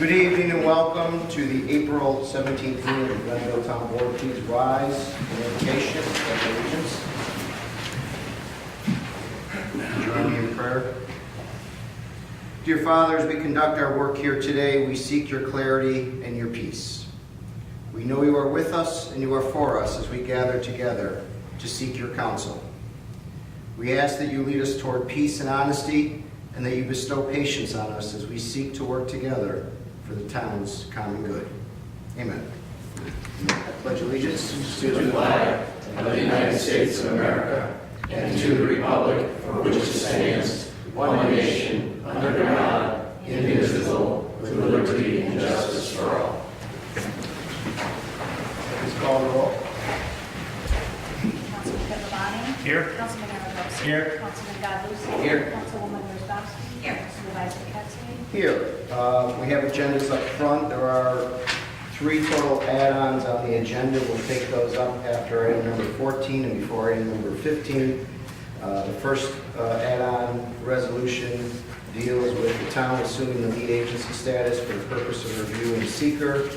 Good evening and welcome to the April 17th meeting of the Glenville Town Board. Please rise for invocation and pledge allegiance. Join me in prayer. Dear Father, as we conduct our work here today, we seek your clarity and your peace. We know you are with us and you are for us as we gather together to seek your counsel. We ask that you lead us toward peace and honesty, and that you bestow patience on us as we seek to work together for the town's common good. Amen. I pledge allegiance to the flag of the United States of America and to the republic for which it stands, one nation, under God, indivisible, with liberty and justice for all. Please call the roll. Councilman Pepperoni. Here. Councilman Aragosa. Here. Councilman Godlewski. Here. Councilwoman Rosbowski. Here. Supervisor Pettsley. Here, we have agendas up front. There are 3 total add-ons on the agenda. We'll take those up after item number 14 and before item number 15. The first add-on resolution deals with the town assuming the lead agency status for the purpose of reviewing seeker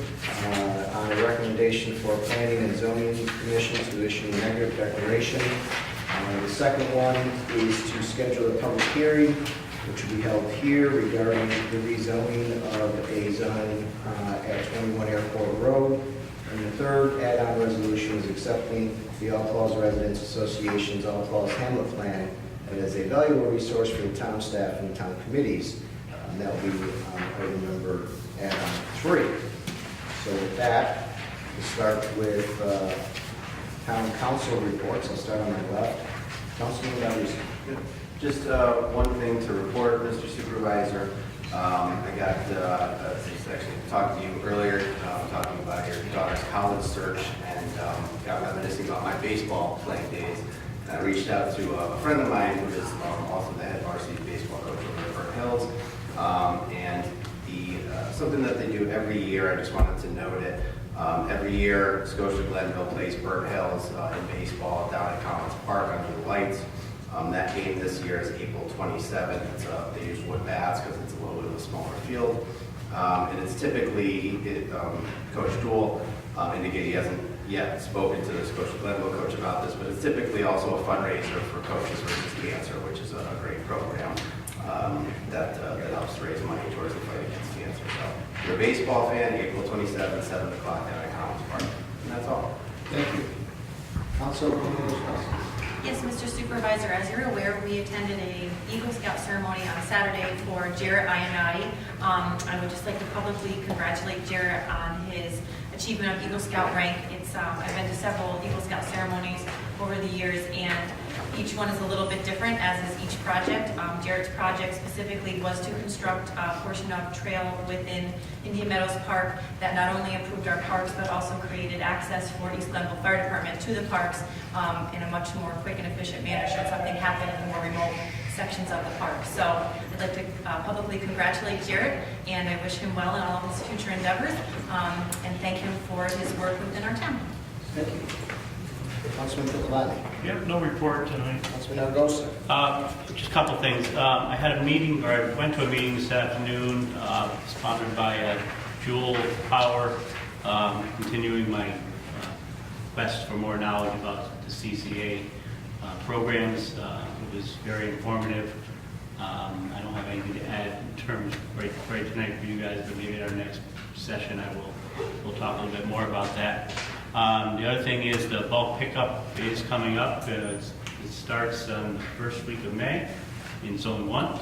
on a recommendation for Planning and Zoning Commission to issue a negative declaration. The second one is to schedule a public hearing, which will be held here regarding the rezoning of a zone at 21 Airport Road. And the third add-on resolution is accepting the Outlaws Residents Association's Outlaws Hamlet Plan as a valuable resource for the town staff and town committees. And that will be item number add-on 3. So with that, we'll start with town council reports. I'll start on my left. Councilman Godlewski. Just one thing to report, Mr. Supervisor. I got actually talked to you earlier, talking about your daughter's college search, and got reminiscing about my baseball playing days. And I reached out to a friend of mine who is also the head varsity baseball coach over at Burnt Hills. And something that they do every year, I just wanted to note it. Every year, Scotia Glenville plays Burnt Hills in baseball down at Collins Park under the lights. That game this year is April 27th. They use wood bats because it's a little bit of a smaller field. And it's typically, Coach Duell indicated he hasn't yet spoken to the Scotia Glenville coach about this, but it's typically also a fundraiser for Coaches versus Cancer, which is a great program that helps raise money towards the fight against cancer. So if you're a baseball fan, April 27th, 7 o'clock down at Collins Park. And that's all. Thank you. Councilwoman Rosbowski. Yes, Mr. Supervisor, as you're aware, we attended a Eagle Scout ceremony on Saturday for Jarrett Ionati. I would just like to publicly congratulate Jarrett on his achievement of Eagle Scout rank. I've been to several Eagle Scout ceremonies over the years, and each one is a little bit different, as is each project. Jarrett's project specifically was to construct a portion of trail within Indian Meadows Park that not only improved our parks, but also created access for East Glenville Fire Department to the parks in a much more quick and efficient manner should something happen in the more remote sections of the park. So I'd like to publicly congratulate Jarrett, and I wish him well in all of his future endeavors, and thank him for his work within our town. Thank you. Councilman Pippolini. Yep, no report tonight. Councilman Aragosa. Just a couple things. I had a meeting, or I went to a meeting this afternoon, sponsored by Jewel Power, continuing my quest for more knowledge about the CCA programs. It was very informative. I don't have anything to add in terms right tonight for you guys, but maybe at our next session we'll talk a little bit more about that. The other thing is the bulk pickup is coming up. It starts the first week of May in Zone 1.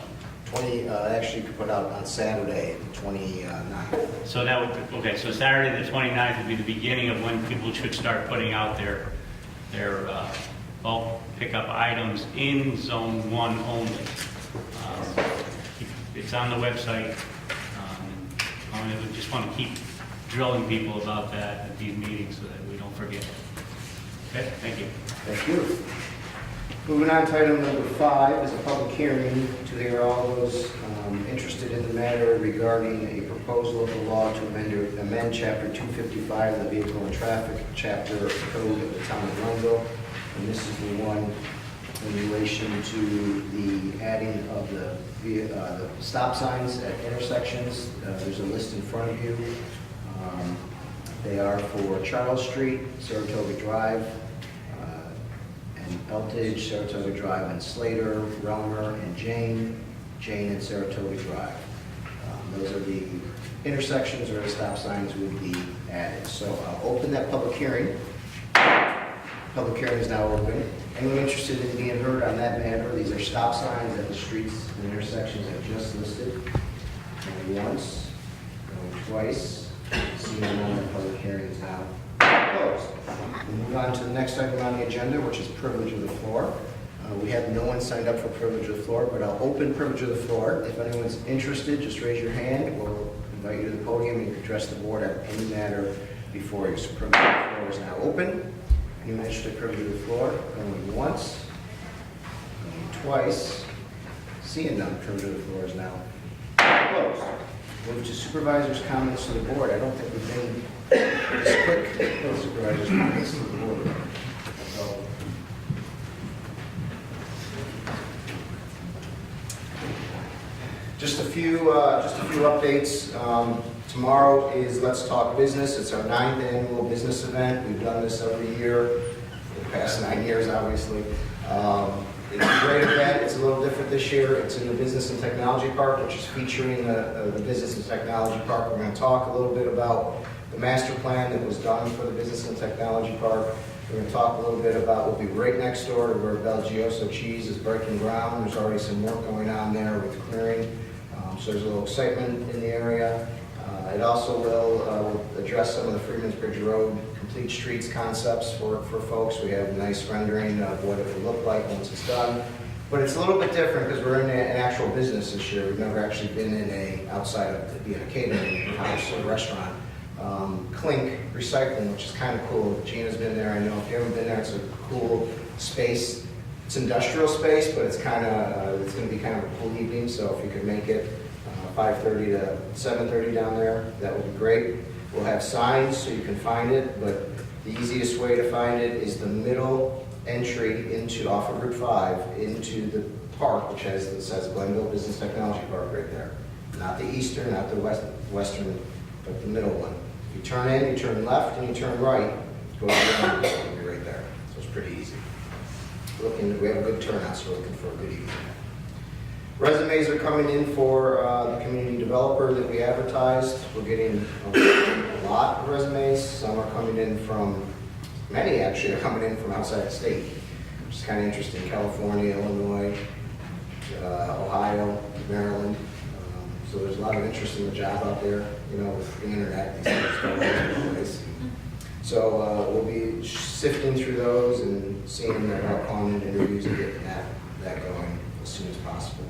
Actually, you could put out on Saturday, the 29th. So that would, okay, so Saturday the 29th would be the beginning of when people should start putting out their bulk pickup items in Zone 1 only. It's on the website. I just want to keep drilling people about that at these meetings so that we don't forget. Okay, thank you. Thank you. Moving on to item number 5 is a public hearing to hear all those interested in the matter regarding a proposal of the law to amend Chapter 255 of the Vehicle and Traffic Chapter of the Code of the Town of Glenville. And this is the one in relation to the adding of the stop signs at intersections. There's a list in front of you. They are for Charles Street, Saratoga Drive, and Eltage, Saratoga Drive and Slater, Relmer and Jane and Saratoga Drive. Those are the intersections where the stop signs would be added. So I'll open that public hearing. Public hearing is now open. Anyone interested in being heard on that matter? These are stop signs at the streets and intersections I've just listed. Going once, going twice. Seeing none, the public hearing is now closed. We'll move on to the next item on the agenda, which is privilege of the floor. We have no one signed up for privilege of the floor, but I'll open privilege of the floor. If anyone's interested, just raise your hand. We'll invite you to the podium and you can address the board on any matter before you. So privilege of the floor is now open. Anyone interested in privilege of the floor? Going once, going twice. Seeing none, privilege of the floor is now closed. Move to supervisors' comments to the board. I don't think we've been this quick. No supervisors' comments to the board. So, just a few updates. Tomorrow is Let's Talk Business. It's our 9th annual business event. We've done this every year for the past 9 years, obviously. It's a great event. It's a little different this year. It's in the Business and Technology Park, which is featuring the Business and Technology Park. We're going to talk a little bit about the master plan that was done for the Business and Technology Park. We're going to talk a little bit about, we'll be right next door to where Belgioso Cheese is breaking ground. There's already some work going on there with clearing. So there's a little excitement in the area. It also will address some of the Freemansbridge Road complete streets concepts for folks. We have a nice rendering of what it will look like once it's done. But it's a little bit different because we're in an actual business this year. We've never actually been in outside of being a catering house or restaurant. Clink Recycling, which is kind of cool. Gina's been there. I know if you haven't been there, it's a cool space. It's industrial space, but it's going to be kind of a cool evening. So if you could make it 5:30 to 7:30 down there, that would be great. We'll have signs so you can find it, but the easiest way to find it is the middle entry off of Route 5 into the park, which says Glenville Business Technology Park right there. Not the eastern, not the western, but the middle one. If you turn in, you turn left, and you turn right, go around, it'll be right there. So it's pretty easy. We have a good turnout, so we're looking for a good evening. Resumes are coming in for the community developer that we advertised. We're getting a lot of resumes. Some are coming in many actually are coming in from outside the state, which is kind of interesting. California, Illinois, Ohio, Maryland. So there's a lot of interest in the job out there, with the internet, these things go all over the place. So we'll be sifting through those and seeing about calling in interviews and getting that going as soon as possible.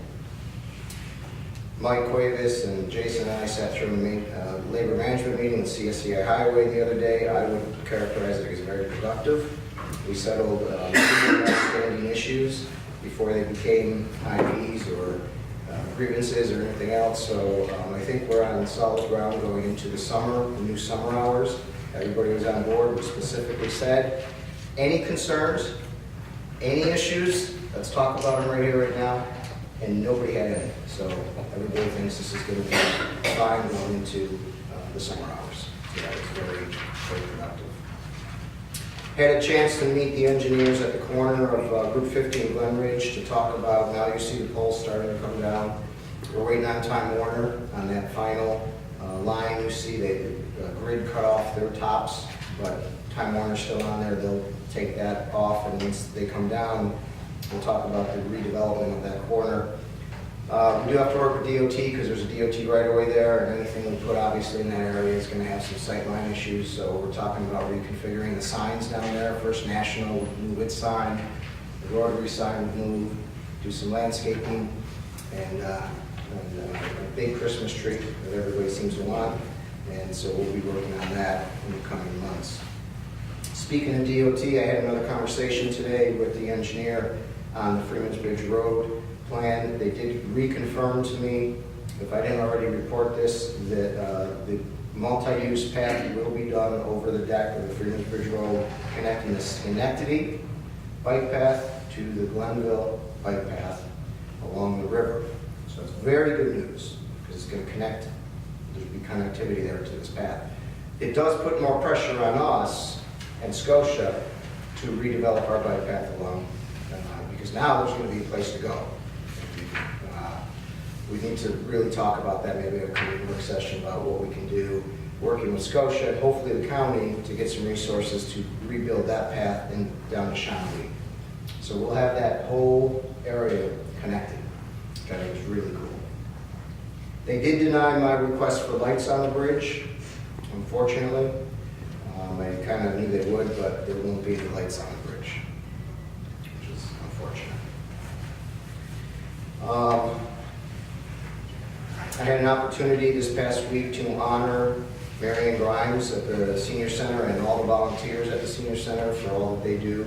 Mike Cuevas and Jason and I sat through a labor management meeting at CSCI Highway the other day. I would characterize it as very productive. We settled outstanding issues before they became IPs or grievances or anything else. So I think we're on solid ground going into the summer, the new summer hours. Everybody was on board. We specifically said, any concerns, any issues, let's talk about them right here, right now. And nobody had any. So everybody thinks this is going to be fine going into the summer hours. So that was very, very productive. Had a chance to meet the engineers at the corner of Route 50 and Glen Ridge to talk about, now you see the poles starting to come down. We're waiting on Time Warner on that final line. You see the grid cut off their tops, but Time Warner's still on there. They'll take that off, and once they come down, we'll talk about the redevelopment of that corner. We do have to work with DOT because there's a DOT right away there, and anything we put obviously in that area is going to have some sightline issues. So we're talking about reconfiguring the signs down there. First National would move its sign, the Rotary sign would move, do some landscaping, and a big Christmas tree that everybody seems to want. And so we'll be working on that in the coming months. Speaking of DOT, I had another conversation today with the engineer on the Freemansbridge Road plan. They did reconfirm to me, if I didn't already report this, that the multi-use path will be done over the deck of the Freemansbridge Road, connecting the Schenectady bike path to the Glenville bike path along the river. So it's very good news, because it's going to connect, there'll be connectivity there to this path. It does put more pressure on us and Scotia to redevelop our bike path along, because now there's going to be a place to go. We need to really talk about that, maybe a community work session about what we can do, working with Scotia and hopefully the county to get some resources to rebuild that path and down to Shawnee. So we'll have that whole area connected. That is really cool. They did deny my request for lights on the bridge, unfortunately. I kind of knew they would, but there won't be any lights on the bridge, which is unfortunate. I had an opportunity this past week to honor Marion Grimes at the Senior Center and all the volunteers at the Senior Center for all that they do.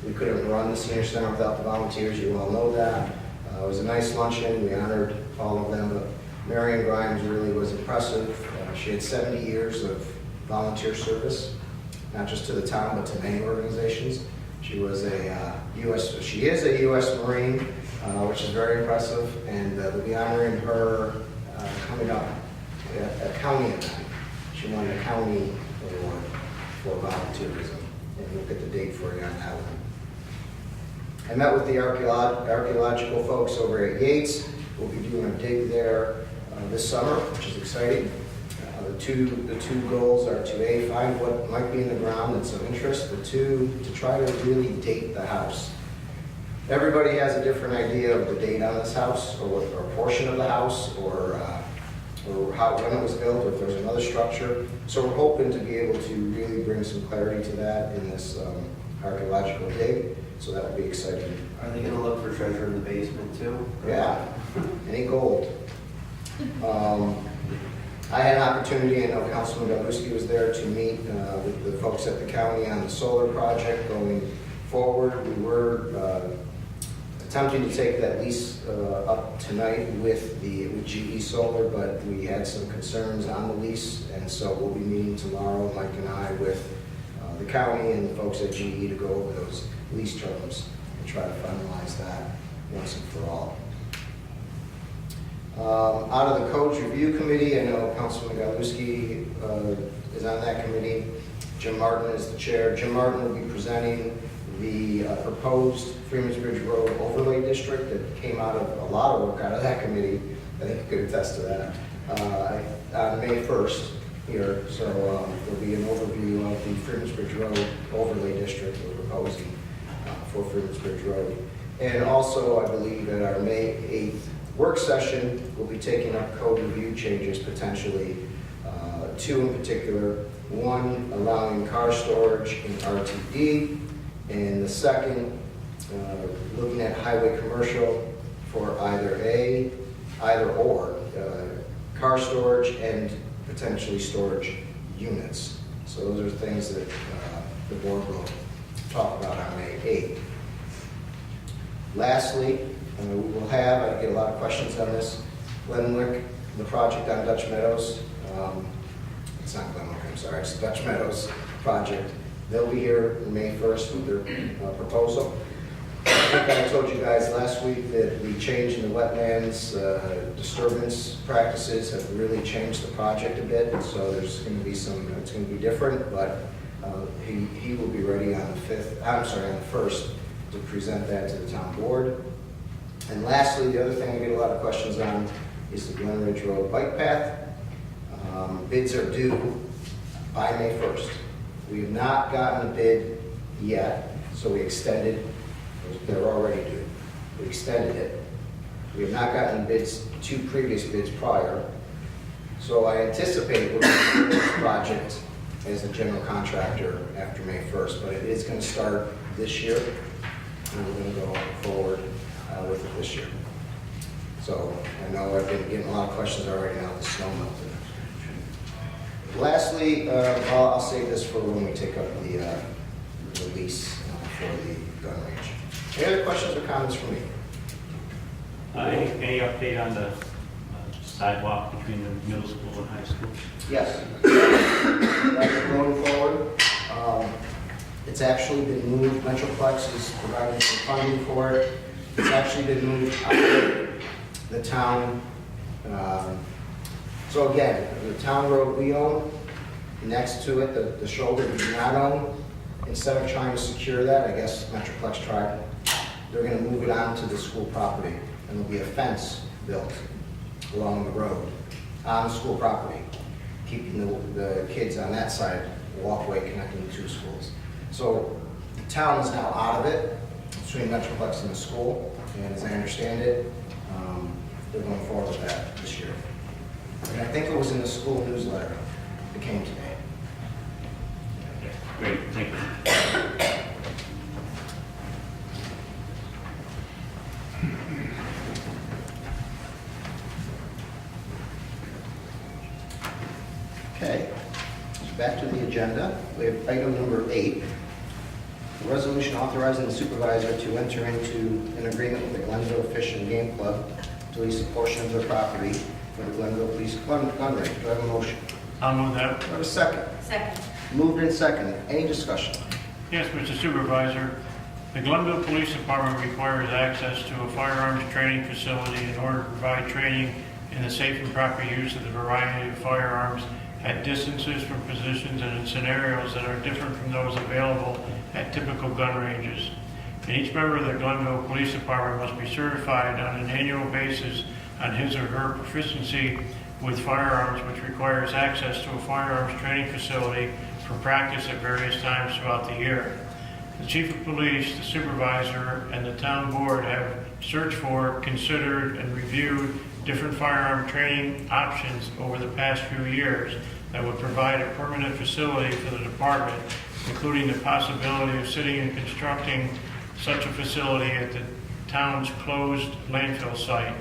We couldn't run the Senior Center without the volunteers, you all know that. It was a nice luncheon, we honored all of them, but Marion Grimes really was impressive. She had 70 years of volunteer service, not just to the town, but to many organizations. She was she is a U.S. Marine, which is very impressive, and we'll be honoring her coming up at a county event. She won the county award for volunteerism, and we'll get the date for you on that one. I met with the archaeological folks over at Yates. We'll be doing a dig there this summer, which is exciting. The two goals are to A, find what might be in the ground that's of interest, but two, to try to really date the house. Everybody has a different idea of the date on this house, or a portion of the house, or when it was built, or if there's another structure. So we're hoping to be able to really bring some clarity to that in this archaeological dig. So that would be exciting. Are they gonna look for treasure in the basement too? Yeah, any gold. I had an opportunity, I know Councilman Galuski was there, to meet with the folks at the county on the solar project going forward. We were attempting to take that lease up tonight with GE Solar, but we had some concerns on the lease, and so we'll be meeting tomorrow, Mike and I, with the county and the folks at GE to go over those lease terms and try to finalize that once and for all. Out of the Codes Review Committee, I know Councilman Galuski is on that committee. Jim Martin is the chair. Jim Martin will be presenting the proposed Freeman's Bridge Road Overlay District that came out of a lot of work out of that committee. I think you could attest to that. On May 1st here, so there'll be an overview of the Freeman's Bridge Road Overlay District we're proposing for Freeman's Bridge Road. And also, I believe at our May 8th work session, we'll be taking up code review changes potentially, two in particular. One, allowing car storage in RTD, and the second, looking at highway commercial for either or, car storage and potentially storage units. So those are things that the board will talk about on May 8th. Lastly, we will have, I get a lot of questions on this, Glenwick, the project on Dutch Meadows. It's not Glenwick, I'm sorry, it's the Dutch Meadows project. They'll be here May 1st with their proposal. I think I told you guys last week that the change in the wetlands disturbance practices have really changed the project a bit. So there's going to be it's going to be different, but he will be ready on the 1st to present that to the town board. And lastly, the other thing I get a lot of questions on is the Glen Ridge Road bike path. Bids are due by May 1st. We have not gotten a bid yet, so we extended. They're already due. We extended it. We have not gotten bids, two previous bids prior. So I anticipate we're going to do this project as a general contractor after May 1st, but it is going to start this year, and we're going to go forward with it this year. So I know I've been getting a lot of questions already now with the snow melting. Lastly, I'll save this for when we take up the lease for the gun range. Any other questions or comments from me? Any update on the sidewalk between the middle school and high school? Yes. That's going forward. It's actually been moved. Metroplex is providing some funding for it. It's actually been moved out of the town. So again, the town road we own, next to it, the shoulder we do not own. Instead of trying to secure that, I guess Metroplex tried, they're going to move it onto the school property, and there'll be a fence built along the road on school property, keeping the kids on that side, walkway connecting the two schools. So the town is now out of it, between Metroplex and the school, and as I understand it, they're going forward with that this year. And I think it was in the school newsletter that came today. Great, thank you. Okay, so back to the agenda. We have item number 8, a resolution authorizing the supervisor to enter into an agreement with the Glenville Fish and Game Club to lease a portion of their property for the Glenville Police gun range. Do I have a motion? I'll move that. Do I have a second? Second. Moved and seconded. Any discussion? Yes, Mr. Supervisor, the Glenville Police Department requires access to a firearms training facility in order to provide training in the safe and proper use of the variety of firearms at distances from positions and in scenarios that are different from those available at typical gun ranges. And each member of the Glenville Police Department must be certified on an annual basis on his or her proficiency with firearms, which requires access to a firearms training facility for practice at various times throughout the year. The Chief of Police, the Supervisor, and the Town Board have searched for, considered, and reviewed different firearm training options over the past few years that would provide a permanent facility for the department, including the possibility of sitting and constructing such a facility at the town's closed landfill site.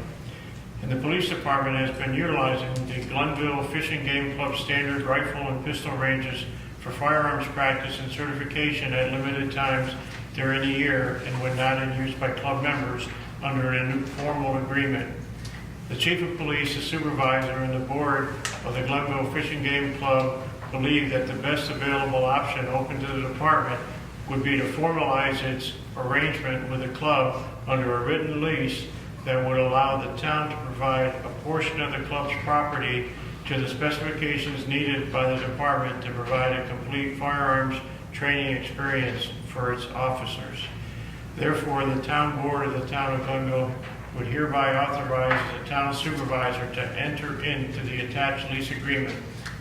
And the police department has been utilizing the Glenville Fish and Game Club standard rifle and pistol ranges for firearms practice and certification at limited times during the year and when not in use by club members under an informal agreement. The Chief of Police, the Supervisor, and the Board of the Glenville Fish and Game Club believe that the best available option open to the department would be to formalize its arrangement with the club under a written lease that would allow the town to provide a portion of the club's property to the specifications needed by the department to provide a complete firearms training experience for its officers. Therefore, the town board of the town of Glenville would hereby authorize the town supervisor to enter into the attached lease agreement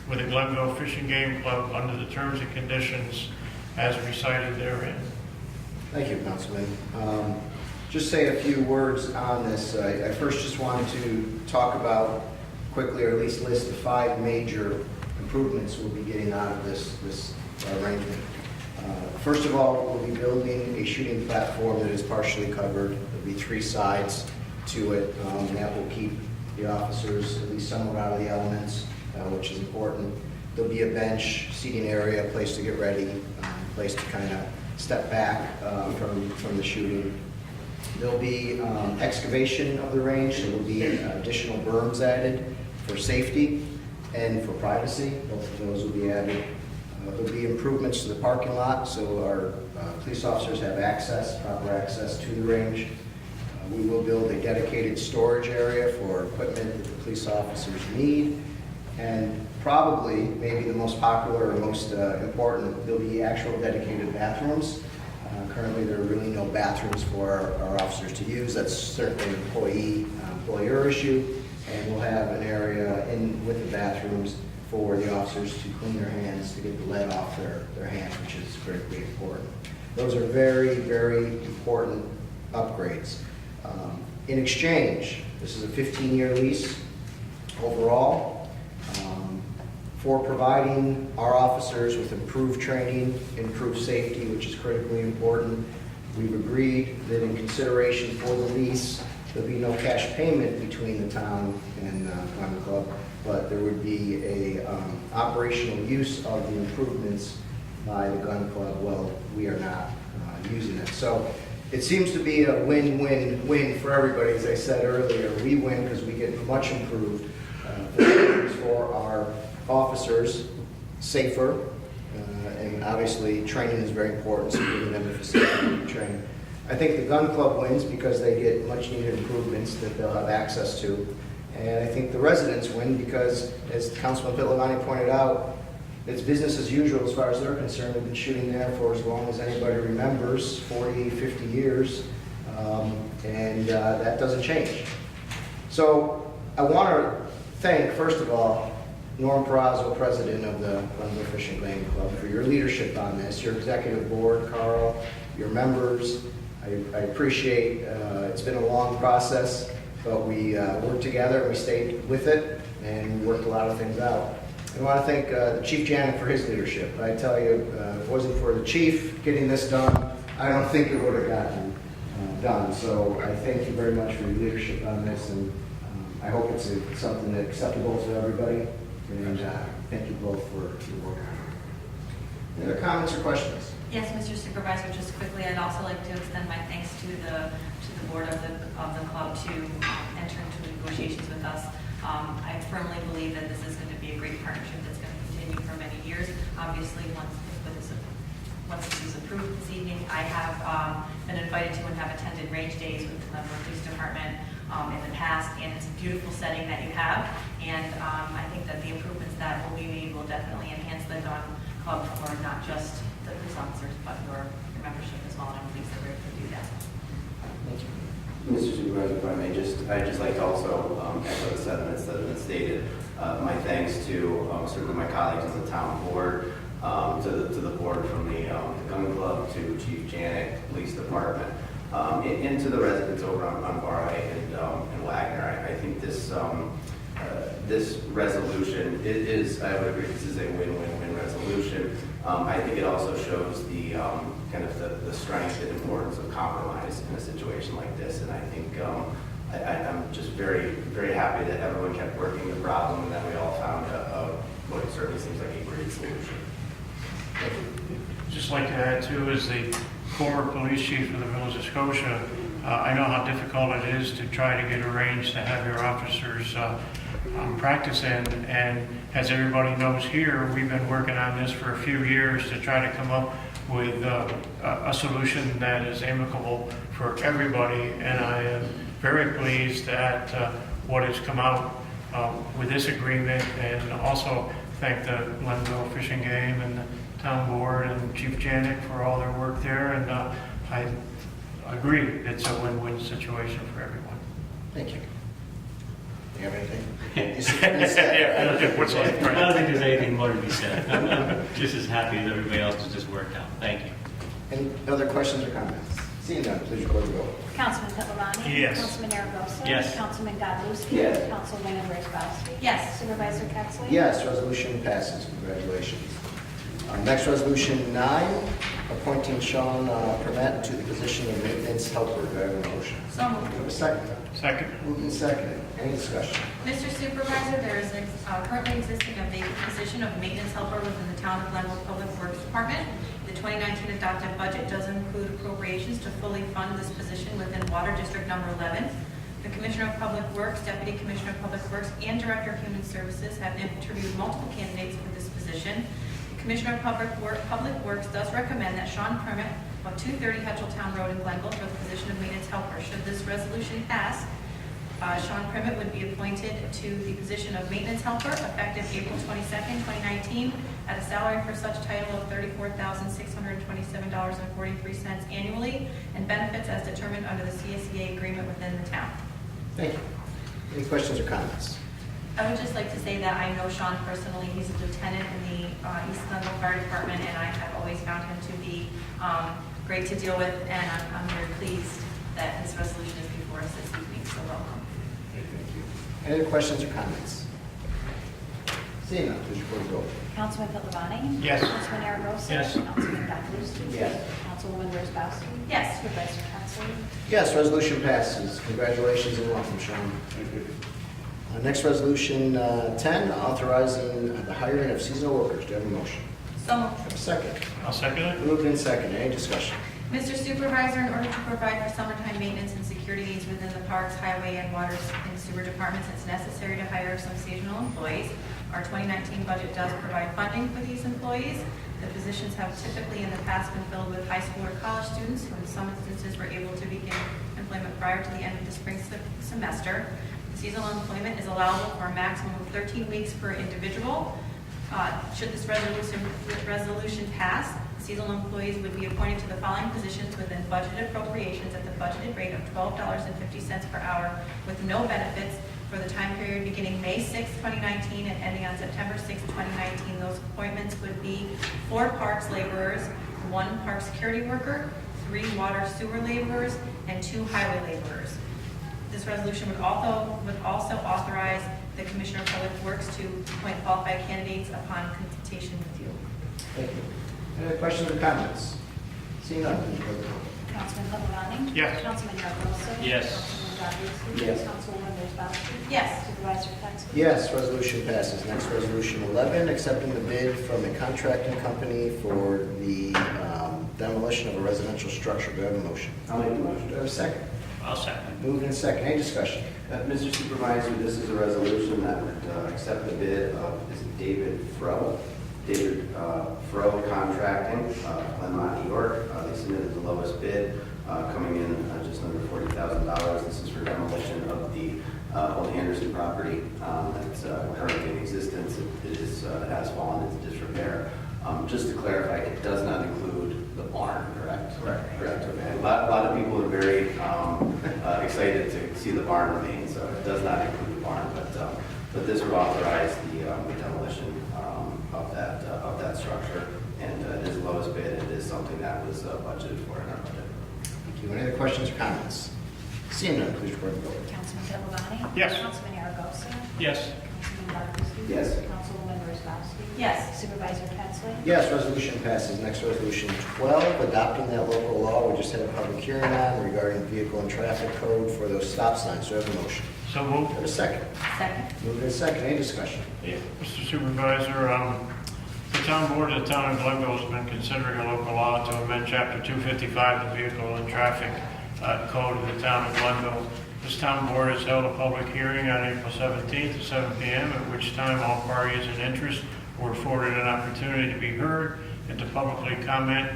with the Glenville Fish and Game Club under the terms and conditions as recited therein. Thank you, Councilman. Just say a few words on this. I first just wanted to talk about quickly, or at least list the 5 major improvements we'll be getting out of this arrangement. First of all, we'll be building a shooting platform that is partially covered. There'll be 3 sides to it. That will keep the officers at least somewhat out of the elements, which is important. There'll be a bench, seating area, a place to get ready, a place to kind of step back from the shooting. There'll be excavation of the range. There will be additional berms added for safety and for privacy. Both of those will be added. There'll be improvements to the parking lot, so our police officers have proper access to the range. We will build a dedicated storage area for equipment that the police officers need. And probably, maybe the most popular or most important, there'll be actual dedicated bathrooms. Currently, there are really no bathrooms for our officers to use. That's certainly an employer issue. And we'll have an area with the bathrooms for the officers to clean their hands, to get the lead off their hands, which is critically important. Those are very, very important upgrades. In exchange, this is a 15-year lease overall. For providing our officers with improved training, improved safety, which is critically important. We've agreed that in consideration for the lease, there'll be no cash payment between the town and Gun Club, but there would be a operational use of the improvements by the Gun Club while we are not using it. So it seems to be a win-win-win for everybody. As I said earlier, we win because we get much improved facilities for our officers, safer, and obviously, training is very important, so giving them the facility to train. I think the gun club wins because they get much-needed improvements that they'll have access to. And I think the residents win because, as Councilman Pitlavani pointed out, it's business as usual as far as they're concerned. They've been shooting there for as long as anybody remembers, 40, 50 years, and that doesn't change. So I want to thank, first of all, Norm Perazzo, president of the Glenville Fishing Game Club, for your leadership on this, your executive board, Carl, your members. I appreciate, it's been a long process, but we worked together and we stayed with it, and we worked a lot of things out. I want to thank the Chief Janik for his leadership. I tell you, if it wasn't for the chief getting this done, I don't think it would have gotten done. So I thank you very much for your leadership on this, and I hope it's something that's acceptable to everybody. And thank you both for your work. Any other comments or questions? Yes, Mr. Supervisor, just quickly, I'd also like to extend my thanks to the board of the club to enter into negotiations with us. I firmly believe that this is going to be a great partnership that's going to continue for many years. Obviously, once this is approved this evening, I have been invited to and have attended range days with the Glenville Police Department in the past, and it's a beautiful setting that you have. And I think that the improvements that will be made will definitely enhance the gun club for not just the police officers, but your membership as well. And I'm pleased that we're able to do that. Thank you. Mr. Supervisor, if I may, I'd just like to also echo the sentiments that have been stated. My thanks to certainly my colleagues on the town board, to the board from the gun club, to Chief Janik, Police Department, and to the residents over on Barham and Wagner. I think this this resolution is, I would agree, this is a win-win-win resolution. I think it also shows the kind of the strength and importance of compromise in a situation like this. And I think I'm just very, very happy that everyone kept working the problem and that we all found what certainly seems like a great solution. Just like to add too, as the former police chief of the Village of Scotia, I know how difficult it is to try to get arranged to have your officers practice in, and as everybody knows here, we've been working on this for a few years to try to come up with a solution that is amicable for everybody, and I am very pleased at what has come out with this agreement, and also thank the Glenville Fishing Game and the town board and Chief Janik for all their work there, and I agree it's a win-win situation for everyone. Thank you. You have anything? What's left? I don't think there's anything more to be said. I'm just as happy as everybody else has just worked out. Thank you. Any other questions or comments? Seeing none, please record the vote. Councilman Pitlavani? Yes. Councilman Aragosa? Yes. Councilman Godlewski? Yes. Councilwoman Rosbowski? Yes. Supervisor Capsley? Yes, resolution passes. Congratulations. Next, resolution 9, appointing Sean Permet to the position of maintenance helper. Do I have a motion? So moved. Do I have a second? Second. Moved and seconded. Any discussion? Mr. Supervisor, there is currently existing a vacant position of maintenance helper within the Town of Glenville Public Works Department. The 2019 adopted budget does include appropriations to fully fund this position within Water District Number 11. The Commissioner of Public Works, Deputy Commissioner of Public Works, and Director of Human Services have interviewed multiple candidates for this position. The Commissioner of Public Works does recommend that Sean Permet of 230 Hetcheltown Road in Glenville for the position of maintenance helper. Should this resolution pass, Sean Permet would be appointed to the position of maintenance helper effective April 22nd, 2019, at a salary for such title of $34,627.43 annually, and benefits as determined under the CSEA agreement within the town. Thank you. Any questions or comments? I would just like to say that I know Sean personally. He's a lieutenant in the East Glenville Fire Department, and I have always found him to be great to deal with, and I'm very pleased that this resolution is before us this evening, so welcome. Thank you. Any other questions or comments? Seeing none, please record the vote. Councilman Pitlavani? Yes. Councilman Aragosa? Yes. Councilman Godlewski? Yes. Councilwoman Rosbowski? Yes. Supervisor Capsley? Yes, resolution passes. Congratulations and welcome, Sean. Next, resolution 10, authorizing the hiring of seasonal workers. Do I have a motion? So moved. Do I have a second? I'll second it. Moved in second. Any discussion? Mr. Supervisor, in order to provide for summertime maintenance and security needs within the parks, highway, and water and sewer departments, it's necessary to hire some seasonal employees. Our 2019 budget does provide funding for these employees. The positions have typically in the past been filled with high school or college students who in some instances were able to begin employment prior to the end of the spring semester. Seasonal employment is allowable for a maximum of 13 weeks per individual. Should this resolution pass, seasonal employees would be appointed to the following positions within budgeted appropriations at the budgeted rate of $12.50 per hour with no benefits for the time period beginning May 6, 2019 and ending on September 6, 2019. Those appointments would be 4 parks laborers, 1 park security worker, 3 water sewer laborers, and 2 highway laborers. This resolution would also authorize the Commissioner of Public Works to appoint qualified candidates upon consultation with you. Thank you. Any other questions or comments? Seeing none, please call the roll. Councilman Papelani? Yes. Councilman Yarbrough? Yes. Councilman Goddard? Yes. Councilwoman Wozzachowski? Yes. Supervisor Pettsley? Yes, resolution passes. Next, resolution 11, accepting the bid from a contracting company for the demolition of a residential structure. Do I have a motion? I'll make a motion. Do I have a second? I'll second. Moved and second. Any discussion? Mr. Supervisor, this is a resolution that would accept the bid of, is it David Fro? David Fro Contracting, Glenmont, New York. They submitted the lowest bid, coming in just under $40,000. This is for demolition of the old Anderson property that's currently in existence. It has fallen into disrepair. Just to clarify, it does not include the barn, correct? Correct. Okay. A lot of people are very excited to see the barn remain, so it does not include the barn, but this would authorize the demolition of that structure, and it is the lowest bid. It is something that was budgeted for in our budget. Thank you. Any other questions or comments? Seeing none, please report the vote. Councilman Papelani? Yes. Councilman Yarbrough? Yes. Councilman Goddard? Yes. Councilwoman Wozzachowski? Yes. Supervisor Pettsley? Yes, resolution passes. Next, resolution 12, adopting that local law we just had a public hearing on regarding vehicle and traffic code for those stop signs. Do I have a motion? So Do moved. I have a second? Second. Moved and second. Any discussion? Mr. Supervisor, the town board of the town of Glenville has been considering a local law to amend Chapter 255 of the Vehicle and Traffic Code of the town of Glenville. This town board has held a public hearing on April 17th at 7 p.m., at which time all parties in interest were afforded an opportunity to be heard and to publicly comment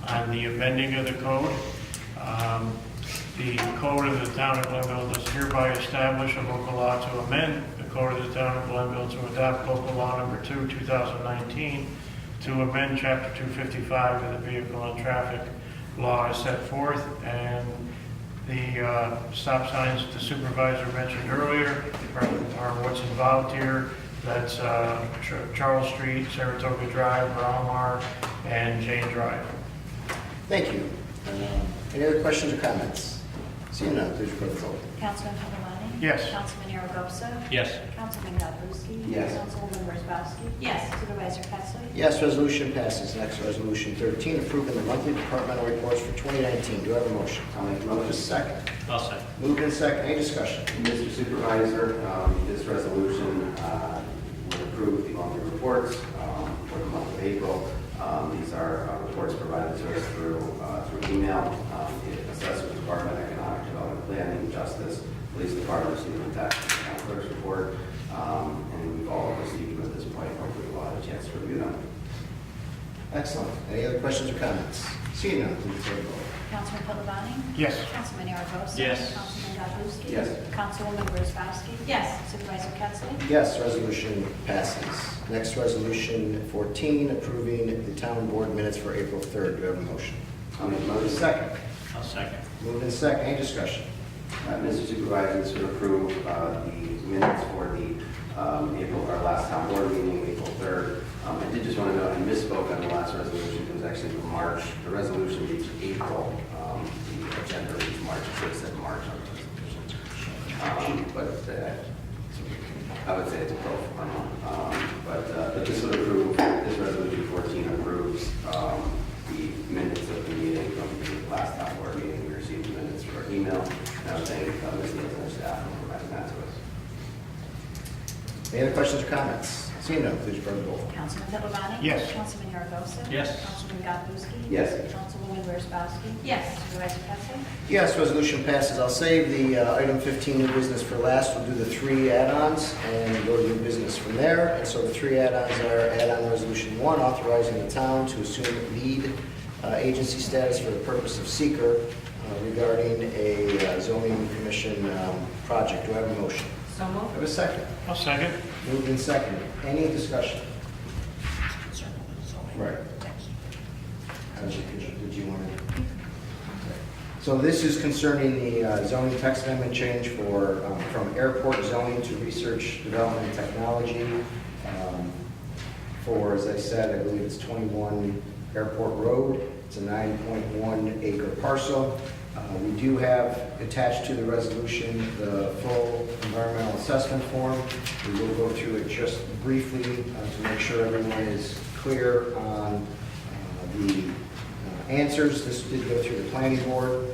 on the amending of the code. The code of the town of Glenville does hereby establish a local law to amend the code of the town of Glenville to adopt local law number 2, 2019, to amend chapter 255 of the vehicle and traffic law as set forth, and the stop signs the supervisor mentioned earlier are what's involved here. That's Charles Street, Saratoga Drive, Browmar, and Jane Drive. Thank you. Any other questions or comments? Seeing none, please report the vote. Councilman Papelani? Yes. Councilman Yarbrough? Yes. Councilman Goddard? Yes. Councilwoman Wozzachowski? Yes. Supervisor Pettsley? Yes, resolution passes. Next, resolution 13, approving the monthly departmental reports for 2019. Do I have a motion? I'll make a Do I have a motion. second? I'll second. Moved and second. Any discussion? Mr. Supervisor, this resolution would approve the monthly reports for the month of April. These are reports provided to us through email. The Assessors Department, Economic Development, Planning, Justice, Police Department, Student Tax, and Clerk's Report. And we've all received them at this point. Hopefully we'll have a chance to review them. Excellent. Any other questions or comments? Seeing none, please report the vote. Councilman Papelani? Yes. Councilman Yarbrough? Yes. Councilman Goddard? Yes. Councilwoman Wozzachowski? Yes. Supervisor Pettsley? Yes, resolution passes. Next, resolution 14, approving the town board minutes for April 3rd. Do I have a motion? I'll make a Do I have a motion. second? I'll second. Moved and second. Any discussion? Mr. Supervisor, this would approve the minutes for our last town board meeting, April 3rd. I did just want to note, I misspoke on the last resolution. It was actually for March. The resolution reached April. The agenda reached March. It should have said March on the resolution. I would say it's a pro forma. But this would approve, this resolution 14 approves the minutes of the meeting from the last town board meeting. We received the minutes for our email. And I would thank Ms. Nielsen and her staff for providing that to us. Any other questions or comments? Seeing none, please record the roll. Councilman Pittavani? Yes. Councilman Yarborough? Yes. Councilman Goddamowski? Yes. Councilwoman Wozzachowski? Yes. Supervisor Pettsley? Yes, resolution passes. I'll save the item 15, new business, for last. We'll do the 3 add-ons and go to new business from there. And so the 3 add-ons are add-on resolution 1, authorizing the town to assume lead agency status for the purpose of seeker regarding a zoning commission project. Do I have a motion? So Do I moved. have a second? I'll second. Moved and seconded. Any discussion? Right. Did you want to? So this is concerning the zoning text amendment change for, from airport zoning to research, development, and technology. For, as I said, I believe it's 21 Airport Road. It's a 9.1 acre parcel. We do have attached to the resolution the full environmental assessment form. We will go through it just briefly to make sure everyone is clear on the answers. This did go through the planning board.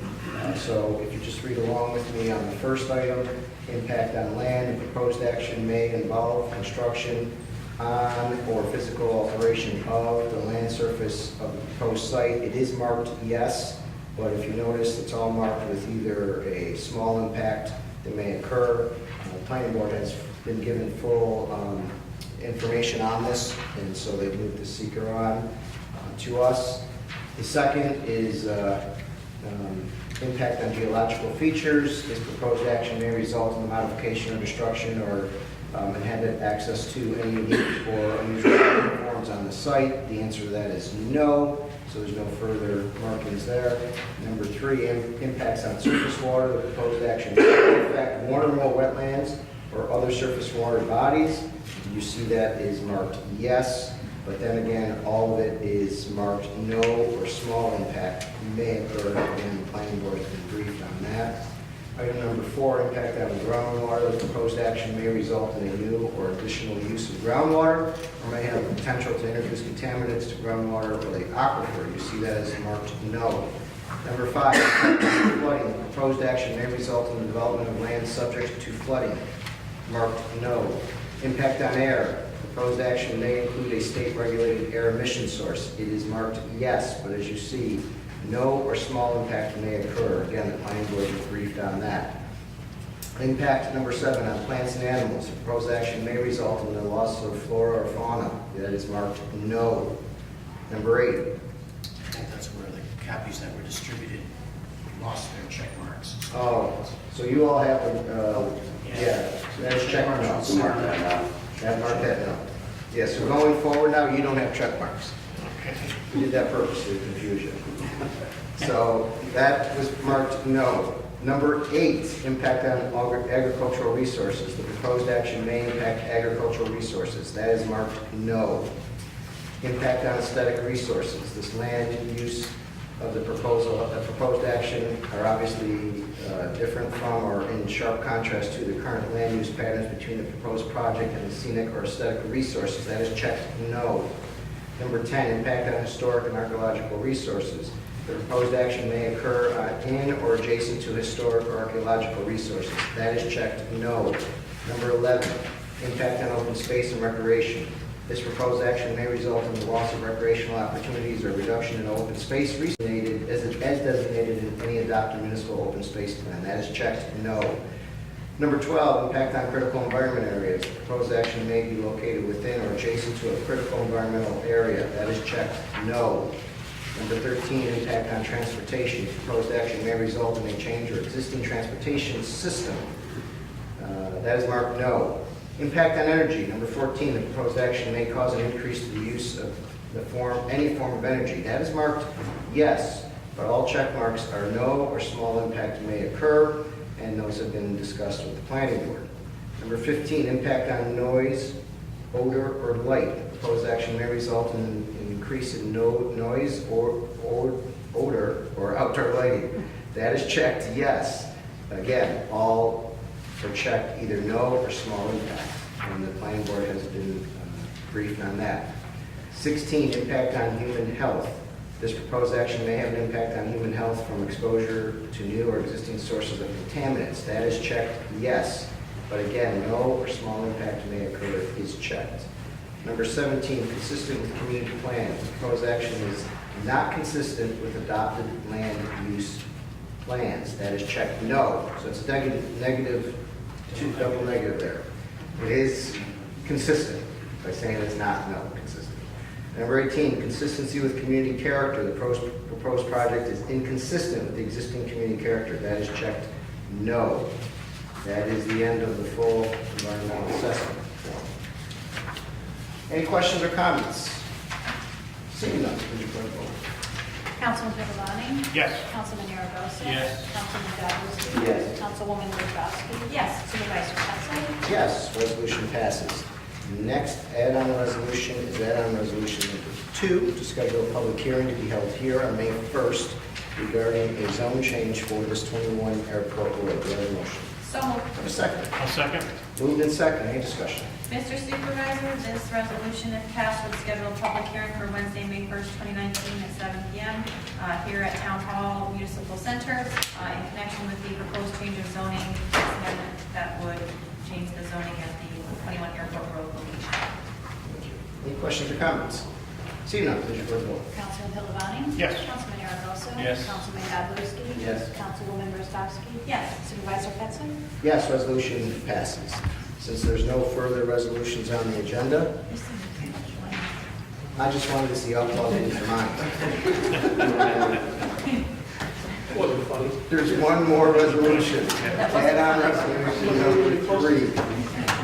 So if you just read along with me on the first item, impact on land and proposed action may involve construction on or physical alteration of the land surface of the proposed site. It is marked yes, but if you notice, it's all marked with either a small impact that may occur. The planning board has been given full information on this, and so they've moved the seeker on to us. The second is impact on geological features. This proposed action may result in the modification or destruction or inhabit access to any unique or unusual forms on the site. The answer to that is no, so there's no further markings there. Number 3, impacts on surface water. The proposed action may affect one or more wetlands or other surface water bodies. You see that is marked yes, but then again, all of it is marked no or small impact may occur. Again, the planning board has been briefed on that. Item number 4, impact on groundwater. The proposed action may result in a new or additional use of groundwater or may have the potential to introduce contaminants to groundwater or the aquifer. You see that as marked no. Number 5, impact on flooding. The proposed action may result in the development of land subject to flooding. Marked no. Impact on air. Proposed action may include a state-regulated air emission source. It is marked yes, but as you see, no or small impact may occur. Again, the planning board is briefed on that. Impact number 7 on plants and animals. The proposed action may result in the loss of flora or fauna. That is marked no. Number 8. I think that's where the copies that were distributed lost their check marks. Oh, so you all have, yeah, that is check marks. Mark that out. That mark that no. Yeah, so going forward now, you don't have check marks. Okay. We did that purposely to confuse you. So that was marked no. Number 8, impact on agricultural resources. The proposed action may impact agricultural resources. That is marked no. Impact on aesthetic resources. This land use of the proposed action are obviously different from or in sharp contrast to the current land use patterns between the proposed project and the scenic or aesthetic resources. That is checked no. Number 10, impact on historic and archaeological resources. The proposed action may occur in or adjacent to historic or archaeological resources. That is checked no. Number 11, impact on open space and recreation. This proposed action may result in the loss of recreational opportunities or reduction in open space as designated in any adopted municipal open space plan. That is checked no. Number 12, impact on critical environment areas. The proposed action may be located within or adjacent to a critical environmental area. That is checked no. Number 13, impact on transportation. The proposed action may result in a change or existing transportation system. That is marked no. Impact on energy. Number 14, the proposed action may cause an increase to the use of any form of energy. That is marked yes, but all check marks are no or small impact may occur, and those have been discussed with the planning board. Number 15, impact on noise, odor, or light. The proposed action may result in an increase in noise or odor or outdoor lighting. That is checked yes. Again, all are checked either no or small impact, and the planning board has been briefed on that. 16, impact on human health. This proposed action may have an impact on human health from exposure to new or existing sources of contaminants. That is checked yes, but again, no or small impact may occur is checked. Number 17, consistent with community plan. Proposed action is not consistent with adopted land use plans. That is checked no. So it's double negative there. It is consistent by saying it's not no consistent. Number 18, consistency with community character. The proposed project is inconsistent with the existing community character. That is checked no. That is the end of the full environmental assessment. Any questions or comments? Seeing none, would you please vote? Councilman Pivoani? Yes. Councilman Aragosa? Yes. Councilman Goodwin? Yes. Councilwoman Wozzachowski? Yes. Supervisor Pettsley? Yes, resolution passes. Next add-on resolution is add-on resolution number 2, to schedule a public hearing to be held here on May 1st regarding a zone change for this 21 Airport Road. Do I have a motion? So moved. Have a second. I'll second. Moved in second. Any discussion? Mr. Supervisor, this resolution, if passed, would schedule a public hearing for Wednesday, May 1st, 2019 at 7 p.m. Here at Town Hall Municipal Center in connection with the proposed change of zoning amendment that would change the zoning at the 21 Airport Road location. Any questions or comments? Seeing none, please record the vote. Councilman Pivoani? Yes. Councilman Aragosa? Yes. Councilman Goodwin? Yes. Councilwoman Wozzachowski? Yes. Supervisor Pettsley? Yes, resolution passes. Since there's no further resolutions on the agenda, I just wanted to see how close it is to mine. There's one more resolution. Add-on resolution number 3.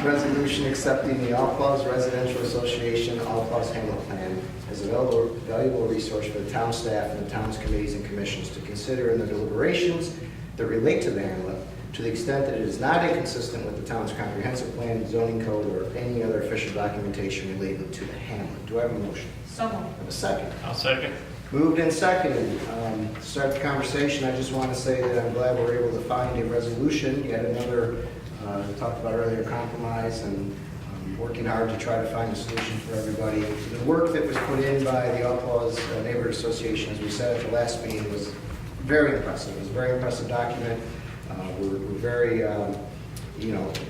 Resolution accepting the All-Claus Residential Association All-Claus Hamlet Plan as a valuable resource for the town staff and the town's committees and commissions to consider in their deliberations that relate to the hamlet, to the extent that it is not inconsistent with the town's comprehensive plan, zoning code, or any other official documentation related to the hamlet. Do I have a motion? So moved. Have a second? I'll second. Moved and seconded. To start the conversation, I just want to say that I'm glad we're able to find a resolution, yet another, we talked about earlier, compromise, and working hard to try to find a solution for everybody. The work that was put in by the Outlaws Neighborhood Association, as we said at the last meeting, was very impressive. It was a very impressive document. We're very,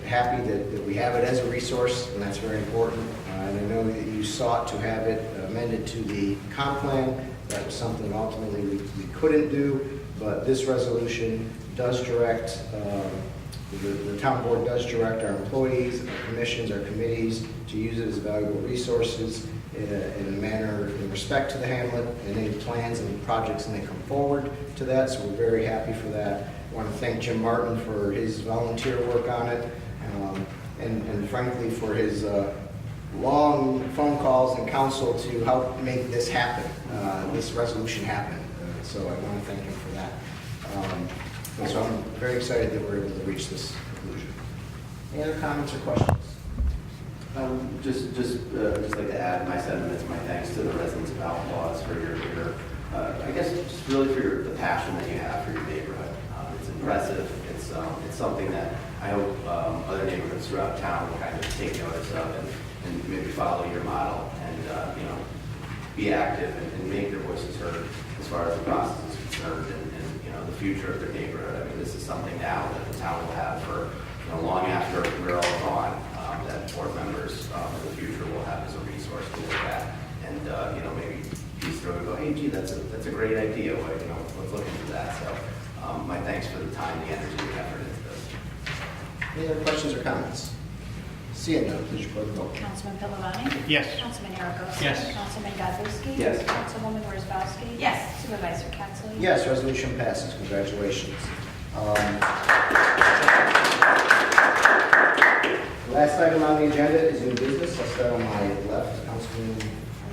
happy that we have it as a resource, and that's very important. And I know that you sought to have it amended to the comp plan. That was something ultimately we couldn't do, but this resolution does direct, the town board does direct our employees, our commissions, our committees to use it as valuable resources in a manner in respect to the hamlet and any plans and projects that may come forward to that, so we're very happy for that. I want to thank Jim Martin for his volunteer work on it, and frankly for his long phone calls and counsel to help make this happen, this resolution happen. So I want to thank him for that. And so I'm very excited that we're able to reach this conclusion. Any other comments or questions? Just like to add my sentiments, my thanks to the residents of Outlaws for your I guess just really for the passion that you have for your neighborhood. It's impressive. It's something that I hope other neighborhoods throughout town will kind of take notice of and maybe follow your model and be active and make their voices heard as far as the process is concerned and the future of their neighborhood. I mean, this is something now that the town will have for long after we're all gone. That board members in the future will have as a resource to look at and maybe piece through and go, hey, gee, that's a great idea. Let's look into that. So my thanks for the time, the energy, the effort into this. Any other questions or comments? Seeing none, please record the vote. Councilman Pivoani? Yes. Councilman Aragosa? Yes. Councilman Goodwin? Yes. Councilwoman Wozzachowski? Yes. Supervisor Pettsley? Yes, resolution passes. Congratulations. The last item on the agenda is new business. I'll start on my left. Councilman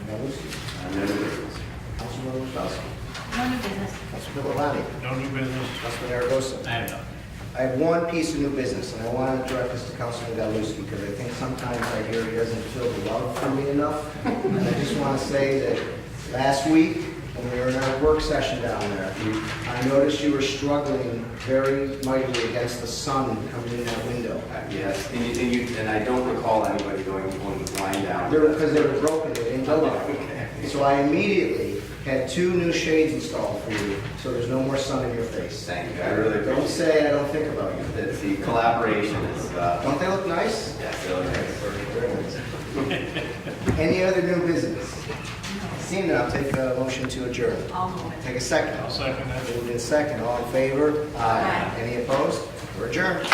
Galuski. No new business. Councilman Wozzachowski. No new business. Councilman Pivoani. No new business. Councilman Aragosa. I have nothing. I have one piece of new business, and I want to direct this to Councilman Galuski because I think sometimes I hear he doesn't feel the love from me enough. And I just want to say that last week, when we were in our work session down there, I noticed you were struggling very mightily against the sun coming in that window. Yes, and I don't recall anybody going lying down. Because they were broken, they didn't go down. So I immediately had 2 new shades installed for you, so there's no more sun in your face. Thank you. I really appreciate Don't say I don't think about you. it. The collaboration is. Don't they look nice? Yes, they look nice. Very nice. Any other new business? Seeing none, I'll take a motion to adjourn. I'll move it. Take a second. I'll second that. Moved in second, all in favor? Aye. Any opposed? We're adjourned.